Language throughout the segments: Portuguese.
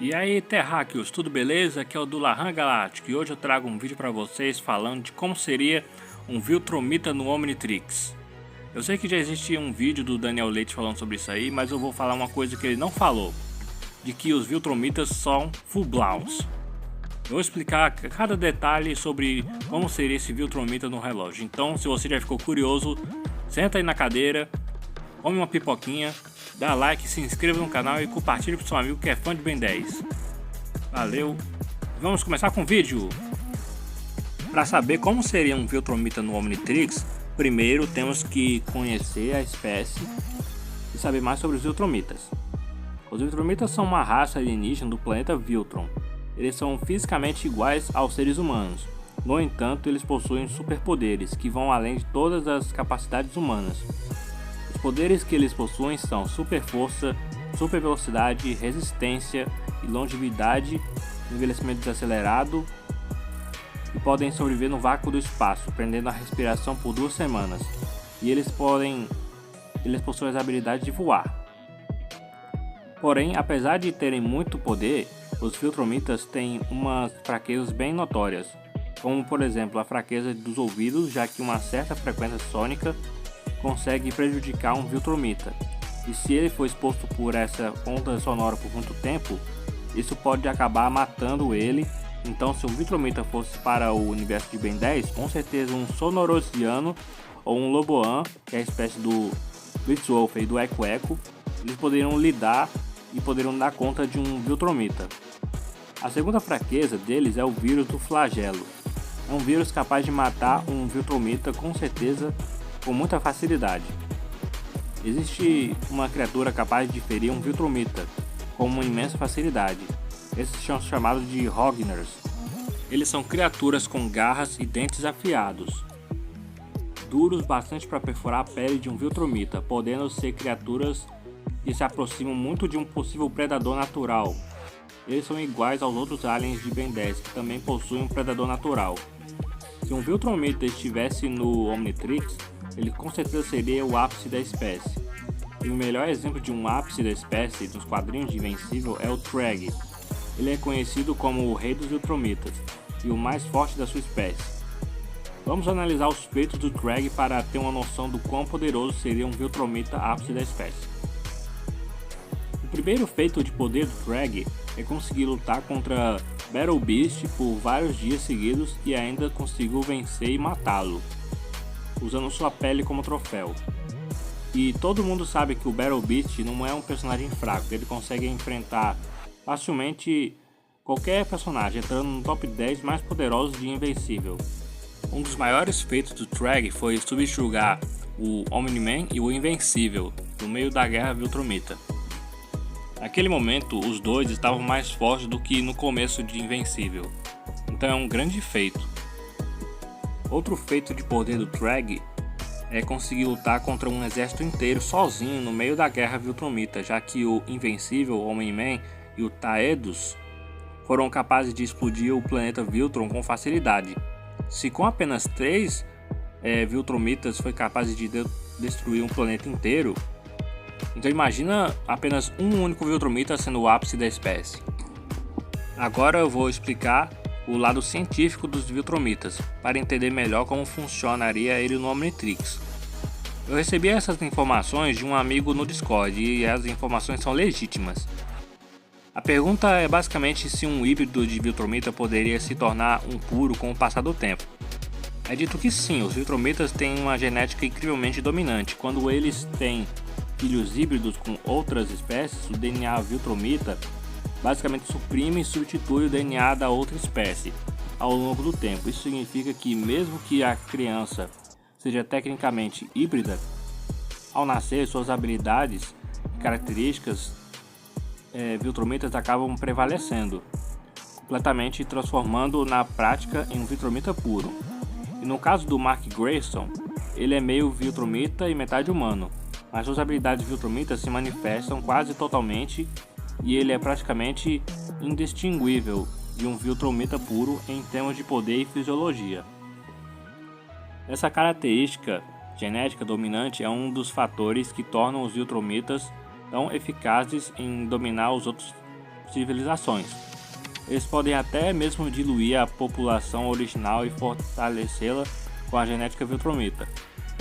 E aí, terráqueos, tudo beleza? Aqui é o Dulahan Galáctico e hoje eu trago um vídeo para vocês falando de como seria um Viltrumita no Omnitrix. Eu sei que já existe um vídeo do Daniel Leite falando sobre isso aí, mas eu vou falar uma coisa que ele não falou, de que os Viltrumitas são full blowns. Eu vou explicar cada detalhe sobre como seria esse Viltrumita no relógio. Então, se você já ficou curioso, senta aí na cadeira, come uma pipoquinha, dá like, se inscreva no canal e compartilhe com seu amigo que é fã de Ben 10. Valeu! Vamos começar com o vídeo! Para saber como seria um Viltrumita no Omnitrix, primeiro temos que conhecer a espécie e saber mais sobre os Viltrumitas. Os Viltrumitas são uma raça alienígena do planeta Viltrum. Eles são fisicamente iguais aos seres humanos, no entanto eles possuem superpoderes que vão além de todas as capacidades humanas. Os poderes que eles possuem são super força, super velocidade, resistência e longevidade, envelhecimento desacelerado e podem sobreviver no vácuo do espaço, prendendo a respiração por 2 semanas. E eles possuem as habilidades de voar. Porém, apesar de terem muito poder, os Viltrumitas têm umas fraquezas bem notórias, como por exemplo a fraqueza dos ouvidos, já que uma certa frequência sônica consegue prejudicar um Viltrumita, e se ele for exposto por essa onda sonora por muito tempo, isso pode acabar matando ele. Então, se um Viltrumita fosse para o universo de Ben 10, com certeza um Sonorosiano ou um Loboan, que é a espécie do Blitzwolf e do Eco Eco, eles poderiam lidar e poderiam dar conta de um Viltrumita. A segunda fraqueza deles é o vírus do flagelo. É um vírus capaz de matar um Viltrumita com certeza com muita facilidade. Existe uma criatura capaz de ferir um Viltrumita com uma imensa facilidade. Esses são chamados de Rogners. Eles são criaturas com garras e dentes afiados, duros bastante para perfurar a pele de um Viltrumita, podendo ser criaturas que se aproximam muito de um possível predador natural. Eles são iguais aos outros aliens de Ben 10, que também possuem um predador natural. Se um Viltrumita estivesse no Omnitrix, ele com certeza seria o ápice da espécie. E o melhor exemplo de um ápice da espécie dos quadrinhos de Invencível é o Treg. Ele é conhecido como o rei dos Viltrumitas e o mais forte da sua espécie. Vamos analisar os feitos do Treg para ter uma noção do quão poderoso seria um Viltrumita ápice da espécie. O primeiro feito de poder do Treg é conseguir lutar contra Battle Beast por vários dias seguidos e ainda conseguiu vencer e matá-lo, usando sua pele como troféu. E todo mundo sabe que o Battle Beast não é um personagem fraco, ele consegue enfrentar facilmente qualquer personagem, entrando no top 10 mais poderosos de Invencível. Um dos maiores feitos do Treg foi subjugar o Omni-Man e o Invencível no meio da guerra Viltrumita. Naquele momento, os dois estavam mais fortes do que no começo de Invencível, então é um grande feito. Outro feito de poder do Treg é conseguir lutar contra um exército inteiro sozinho no meio da guerra Viltrumita, já que o Invencível, o Omni-Man e o Taedus foram capazes de explodir o planeta Viltrum com facilidade. Se com apenas 3 Viltrumitas foi capaz de destruir um planeta inteiro, então imagina apenas um único Viltrumita sendo o ápice da espécie. Agora eu vou explicar o lado científico dos Viltrumitas, para entender melhor como funcionaria ele no Omnitrix. Eu recebi essas informações de um amigo no Discord e as informações são legítimas. A pergunta é basicamente se um híbrido de Viltrumita poderia se tornar um puro com o passar do tempo. É dito que sim, os Viltrumitas têm uma genética incrivelmente dominante. Quando eles têm filhos híbridos com outras espécies, o DNA Viltrumita basicamente suprime e substitui o DNA da outra espécie ao longo do tempo. Isso significa que mesmo que a criança seja tecnicamente híbrida, ao nascer suas habilidades e características Viltrumitas acabam prevalecendo, completamente transformando na prática em um Viltrumita puro. E no caso do Mark Grayson, ele é meio Viltrumita e metade humano, mas suas habilidades Viltrumitas se manifestam quase totalmente e ele é praticamente indistinguível de um Viltrumita puro em termos de poder e fisiologia. Essa característica genética dominante é um dos fatores que tornam os Viltrumitas tão eficazes em dominar os outros civilizações. Eles podem até mesmo diluir a população original e fortalecê-la com a genética viltrumita.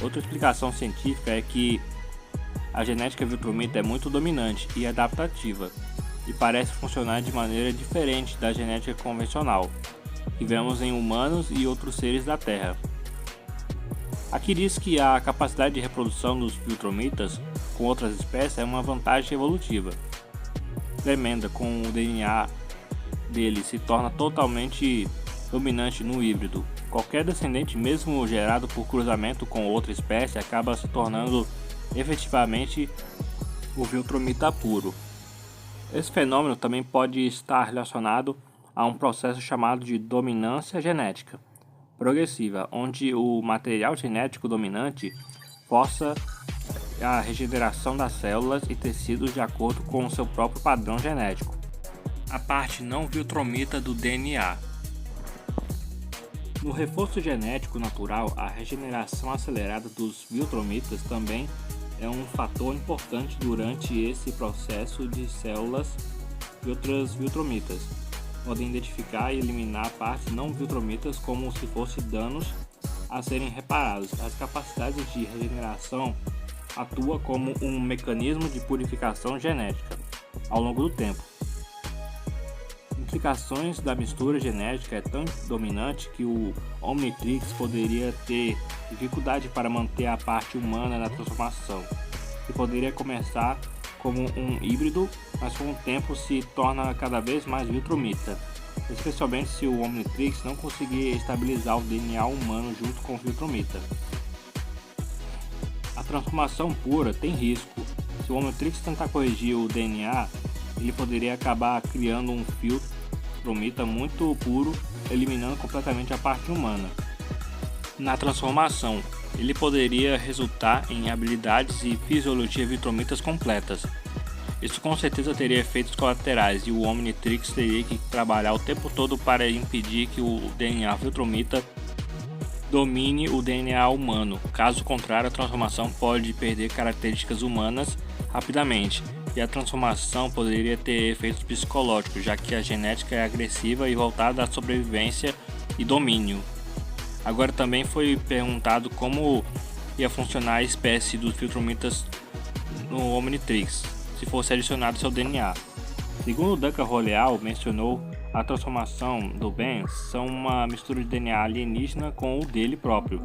Outra explicação científica é que a genética viltrumita é muito dominante e adaptativa, e parece funcionar de maneira diferente da genética convencional, que vemos em humanos e outros seres da Terra. Aqui diz que a capacidade de reprodução dos viltrumitas com outras espécies é uma vantagem evolutiva tremenda, com o DNA dele se torna totalmente dominante no híbrido. Qualquer descendente, mesmo gerado por cruzamento com outra espécie, acaba se tornando efetivamente o viltrumita puro. Esse fenômeno também pode estar relacionado a um processo chamado de dominância genética progressiva, onde o material genético dominante força a regeneração das células e tecidos de acordo com o seu próprio padrão genético, a parte não viltrumita do DNA. No reforço genético natural, a regeneração acelerada dos viltrumitas também é um fator importante durante esse processo de células e outras viltrumitas podem identificar e eliminar partes não viltrumitas como se fossem danos a serem reparados. As capacidades de regeneração atuam como um mecanismo de purificação genética ao longo do tempo. Implicações da mistura genética é tão dominante que o Omnitrix poderia ter dificuldade para manter a parte humana na transformação, que poderia começar como um híbrido, mas com o tempo se torna cada vez mais viltrumita, especialmente se o Omnitrix não conseguir estabilizar o DNA humano junto com o viltrumita. A transformação pura tem risco. Se o Omnitrix tentar corrigir o DNA, ele poderia acabar criando um viltrumita muito puro, eliminando completamente a parte humana. Na transformação, ele poderia resultar em habilidades e fisiologia viltrumitas completas. Isso com certeza teria efeitos colaterais e o Omnitrix teria que trabalhar o tempo todo para impedir que o DNA viltrumita domine o DNA humano. Caso contrário, a transformação pode perder características humanas rapidamente, e a transformação poderia ter efeitos psicológicos, já que a genética é agressiva e voltada à sobrevivência e domínio. Agora também foi perguntado como ia funcionar a espécie dos viltrumitas no Omnitrix, se fosse adicionado seu DNA. Segundo Duncan Roleal mencionou, a transformação do Ben são uma mistura de DNA alienígena com o dele próprio,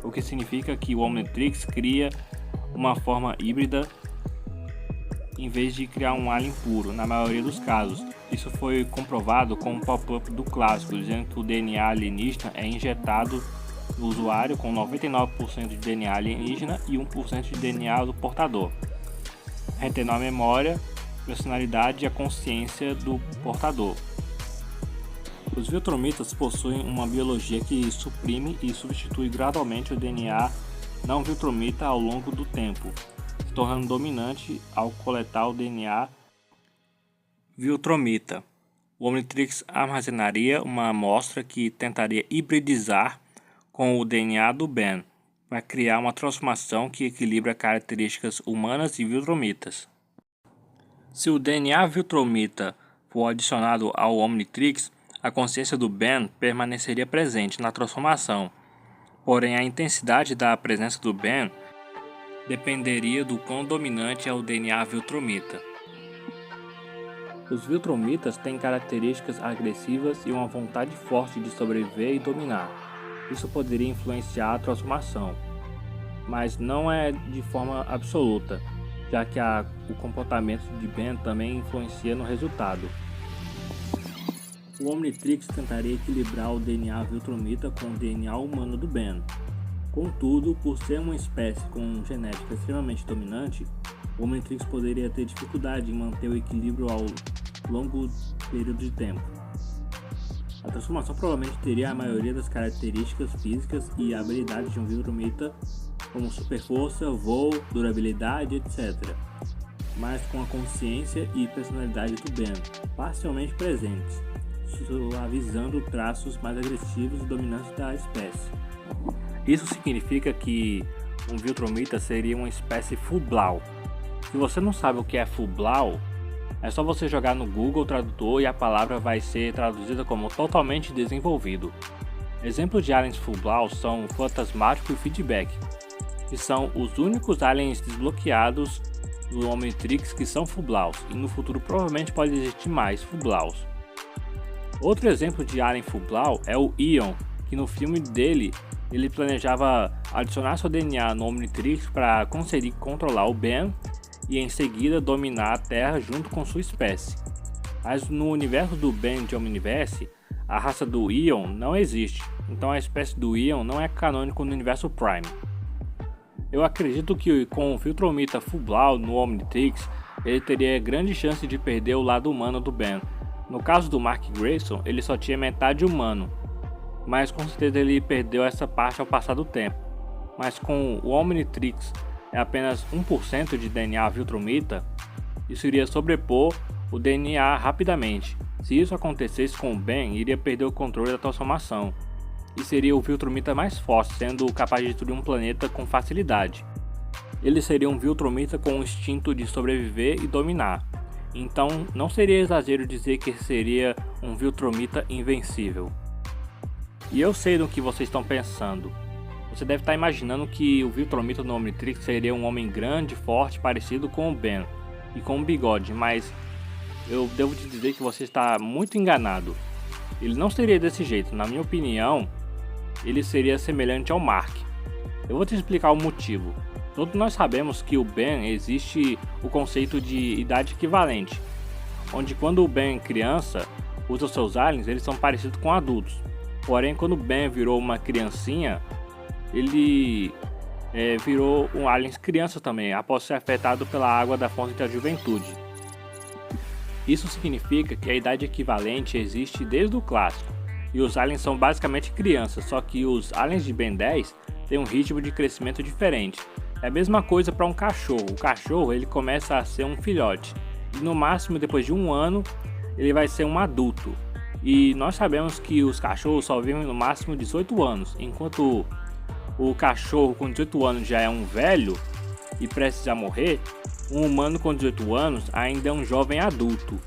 o que significa que o Omnitrix cria uma forma híbrida em vez de criar um alien puro, na maioria dos casos. Isso foi comprovado com um pop-up do clássico, dizendo que o DNA alienígena é injetado no usuário com 99% de DNA alienígena e 1% de DNA do portador, retendo a memória, personalidade e a consciência do portador. Os viltrumitas possuem uma biologia que suprime e substitui gradualmente o DNA não viltrumita ao longo do tempo, se tornando dominante ao coletar o DNA viltrumita. O Omnitrix armazenaria uma amostra que tentaria hibridizar com o DNA do Ben, para criar uma transformação que equilibra características humanas e viltrumitas. Se o DNA viltrumita for adicionado ao Omnitrix, a consciência do Ben permaneceria presente na transformação, porém a intensidade da presença do Ben dependeria do quão dominante é o DNA viltrumita. Os viltrumitas têm características agressivas e uma vontade forte de sobreviver e dominar. Isso poderia influenciar a transformação, mas não é de forma absoluta, já que o comportamento de Ben também influencia no resultado. O Omnitrix tentaria equilibrar o DNA viltrumita com o DNA humano do Ben. Contudo, por ser uma espécie com genética extremamente dominante, o Omnitrix poderia ter dificuldade em manter o equilíbrio ao longo período de tempo. A transformação provavelmente teria a maioria das características físicas e habilidades de um viltrumita, como superforça, voo, durabilidade, etc., mas com a consciência e personalidade do Ben parcialmente presentes, suavizando traços mais agressivos e dominantes da espécie. Isso significa que um viltrumita seria uma espécie full-blau. Se você não sabe o que é full-blau, É só você jogar no Google Tradutor e a palavra vai ser traduzida como totalmente desenvolvido. Exemplos de aliens full Blau são Fantasmático e Feedback, que são os únicos aliens desbloqueados do Omnitrix que são full Blaus, e no futuro provavelmente pode existir mais full Blaus. Outro exemplo de alien full Blau é o Ion, que no filme dele ele planejava adicionar seu DNA no Omnitrix para conseguir controlar o Ben e em seguida dominar a Terra junto com sua espécie. Mas no universo do Ben de Omniverse, a raça do Ion não existe, então a espécie do Ion não é canônico no universo Prime. Eu acredito que com o Viltrumita full Blau no Omnitrix, ele teria grande chance de perder o lado humano do Ben. No caso do Mark Grayson, ele só tinha metade humano, mas com certeza ele perdeu essa parte ao passar do tempo. Mas com o Omnitrix é apenas 1% de DNA Viltrumita, isso iria sobrepor o DNA rapidamente. Se isso acontecesse com o Ben, iria perder o controle da transformação, e seria o Viltrumita mais forte, sendo capaz de destruir um planeta com facilidade. Ele seria um Viltrumita com o instinto de sobreviver e dominar, então não seria exagero dizer que seria um Viltrumita invencível. E eu sei do que vocês estão pensando. Você deve estar imaginando que o Viltrumita no Omnitrix seria um homem grande, forte, parecido com o Ben, e com um bigode, mas eu devo te dizer que você está muito enganado. Ele não seria desse jeito, na minha opinião, ele seria semelhante ao Mark. Eu vou te explicar o motivo. Todos nós sabemos que o Ben existe o conceito de idade equivalente, onde quando o Ben criança usa seus aliens, eles são parecidos com adultos. Porém, quando o Ben virou uma criancinha, ele virou um alien criança também, após ser afetado pela água da fonte da juventude. Isso significa que a idade equivalente existe desde o clássico, e os aliens são basicamente crianças, só que os aliens de Ben 10 têm um ritmo de crescimento diferente. É a mesma coisa para um cachorro. O cachorro ele começa a ser um filhote, e no máximo depois de um ano ele vai ser um adulto. E nós sabemos que os cachorros só vivem no máximo 18 anos, enquanto o cachorro com 18 anos já é um velho e precisa morrer, um humano com 18 anos ainda é um jovem adulto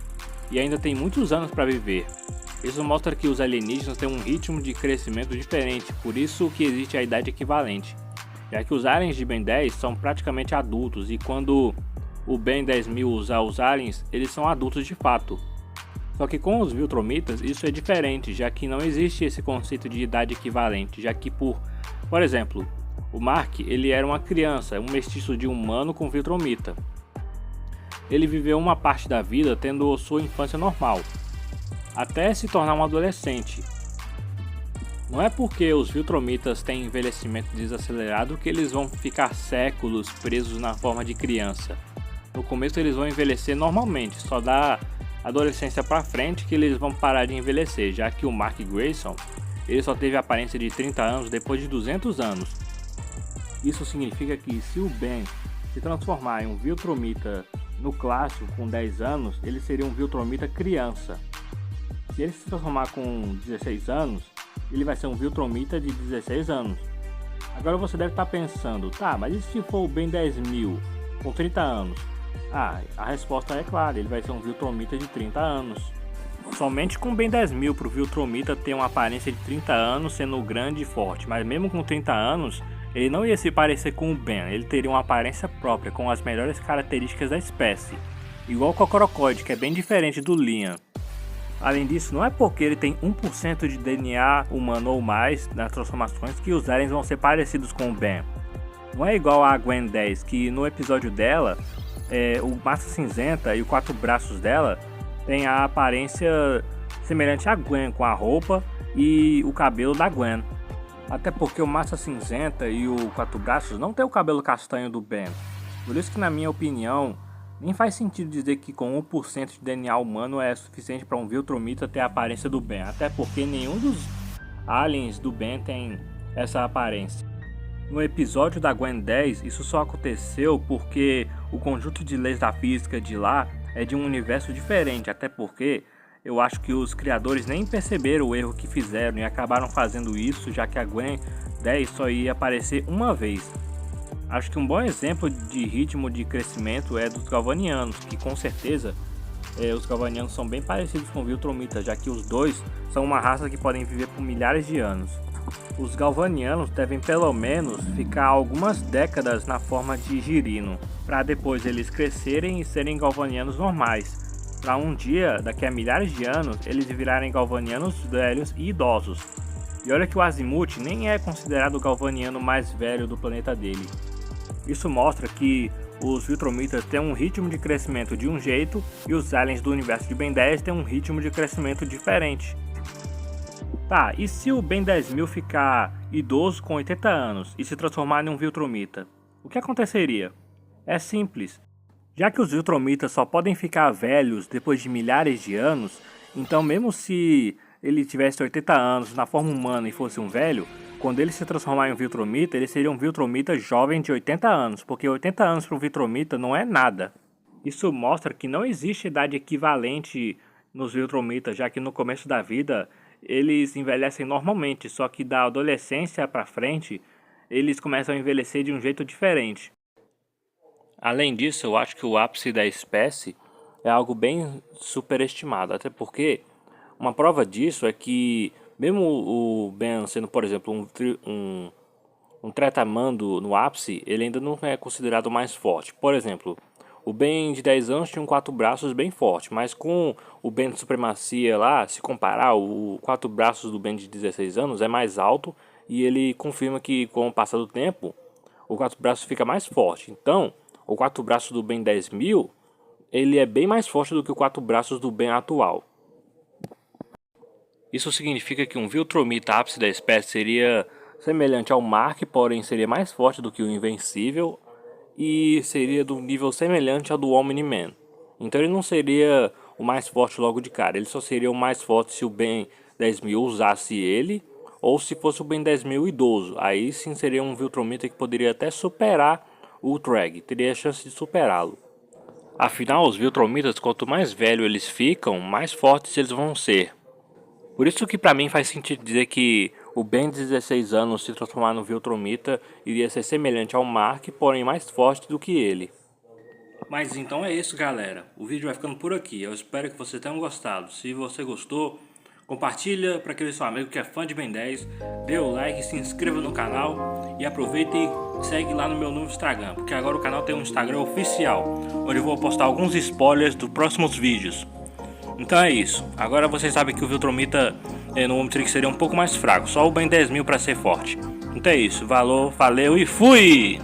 e ainda tem muitos anos para viver. Isso mostra que os alienígenas têm um ritmo de crescimento diferente, por isso que existe a idade equivalente, já que os aliens de Ben 10 são praticamente adultos e quando o Ben 10.000 usa os aliens, eles são adultos de fato. Só que com os Viltrumitas isso é diferente, já que não existe esse conceito de idade equivalente, já que por exemplo, o Mark ele era uma criança, um mestiço de humano com Viltrumita. Ele viveu uma parte da vida tendo sua infância normal, até se tornar um adolescente. Não é porque os Viltrumitas têm envelhecimento desacelerado que eles vão ficar séculos presos na forma de criança. No começo eles vão envelhecer normalmente, só da adolescência para frente que eles vão parar de envelhecer, já que o Mark Grayson ele só teve a aparência de 30 anos depois de 200 anos. Isso significa que se o Ben se transformar em um Viltrumita no clássico com 10 anos, ele seria um Viltrumita criança. Se ele se transformar com 16 anos, ele vai ser um Viltrumita de 16 anos. Agora você deve estar pensando, tá, mas e se for o Ben 10.000 com 30 anos? A resposta é clara, ele vai ser um Viltrumita de 30 anos. Somente com o Ben 10.000 para o Viltrumita ter uma aparência de 30 anos sendo grande e forte, mas mesmo com 30 anos, ele não ia se parecer com o Ben, ele teria uma aparência própria, com as melhores características da espécie, igual o Cocorocoide, que é bem diferente do Liam. Além disso, não é porque ele tem 1% de DNA humano ou mais nas transformações que os aliens vão ser parecidos com o Ben. Não é igual a Gwen 10, que no episódio dela, o Massa Cinzenta e os 4 braços dela tem a aparência semelhante a Gwen, com a roupa e o cabelo da Gwen. Até porque o Massa Cinzenta e o 4 braços não tem o cabelo castanho do Ben. Por isso que, na minha opinião, nem faz sentido dizer que com 1% de DNA humano é suficiente para um Viltrumita ter a aparência do Ben, até porque nenhum dos aliens do Ben tem essa aparência. No episódio da Gwen 10, isso só aconteceu porque o conjunto de leis da física de lá é de um universo diferente, até porque eu acho que os criadores nem perceberam o erro que fizeram e acabaram fazendo isso, já que a Gwen 10 só ia aparecer uma vez. Acho que um bom exemplo de ritmo de crescimento é dos Galvanianos, que com certeza os galvanianos são bem parecidos com viltrumitas, já que os dois são uma raça que podem viver por milhares de anos. Os galvanianos devem pelo menos ficar algumas décadas na forma de girino, para depois eles crescerem e serem galvanianos normais, para um dia, daqui a milhares de anos, eles virarem galvanianos velhos e idosos. E olha que o Azimuth nem é considerado o galvaniano mais velho do planeta dele. Isso mostra que os viltrumitas têm um ritmo de crescimento de um jeito e os aliens do universo de Ben 10 têm um ritmo de crescimento diferente. Tá, e se o Ben 10.000 ficar idoso com 80 anos e se transformar em um viltrumita? O que aconteceria? É simples. Já que os viltrumitas só podem ficar velhos depois de milhares de anos, então mesmo se ele tivesse 80 anos na forma humana e fosse um velho, quando ele se transformar em um viltrumita, ele seria um viltrumita jovem de 80 anos, porque 80 anos para um viltrumita não é nada. Isso mostra que não existe idade equivalente nos viltrumitas, já que no começo da vida eles envelhecem normalmente, só que da adolescência para frente eles começam a envelhecer de um jeito diferente. Além disso, eu acho que o ápice da espécie é algo bem superestimado, até porque uma prova disso é que mesmo o Ben sendo, por exemplo, um tretamando no ápice, ele ainda não é considerado mais forte. Por exemplo, o Ben de 10 anos tinha 4 braços bem forte, mas com o Ben de supremacia lá, se comparar, o 4 braços do Ben de 16 anos é mais alto e ele confirma que com o passar do tempo, o 4 braços fica mais forte. Então, o 4 braços do Ben 10.000, ele é bem mais forte do que o 4 braços do Ben atual. Isso significa que um viltrumita ápice da espécie seria semelhante ao Mark, porém seria mais forte do que o Invencível e seria do nível semelhante ao do Omni-Man. Então ele não seria o mais forte logo de cara, ele só seria o mais forte se o Ben 10.000 usasse ele, ou se fosse o Ben 10.000 idoso. Aí sim seria um viltrumita que poderia até superar o Treg, teria a chance de superá-lo. Afinal, os viltrumitas, quanto mais velho eles ficam, mais fortes eles vão ser. Por isso que pra mim faz sentido dizer que o Ben de 16 anos se transformar no viltrumita iria ser semelhante ao Mark, porém mais forte do que ele. Mas então é isso, galera. O vídeo vai ficando por aqui. Eu espero que vocês tenham gostado. Se você gostou, compartilha para aquele seu amigo que é fã de Ben 10. Dê o like, se inscreva no canal e aproveita e segue lá no meu novo Instagram, porque agora o canal tem um Instagram oficial, onde eu vou postar alguns spoilers dos próximos vídeos. Então é isso. Agora vocês sabem que o viltrumita no Omnitrix seria um pouco mais fraco. Só o Ben 10.000 para ser forte. Então é isso. Valeu e fui!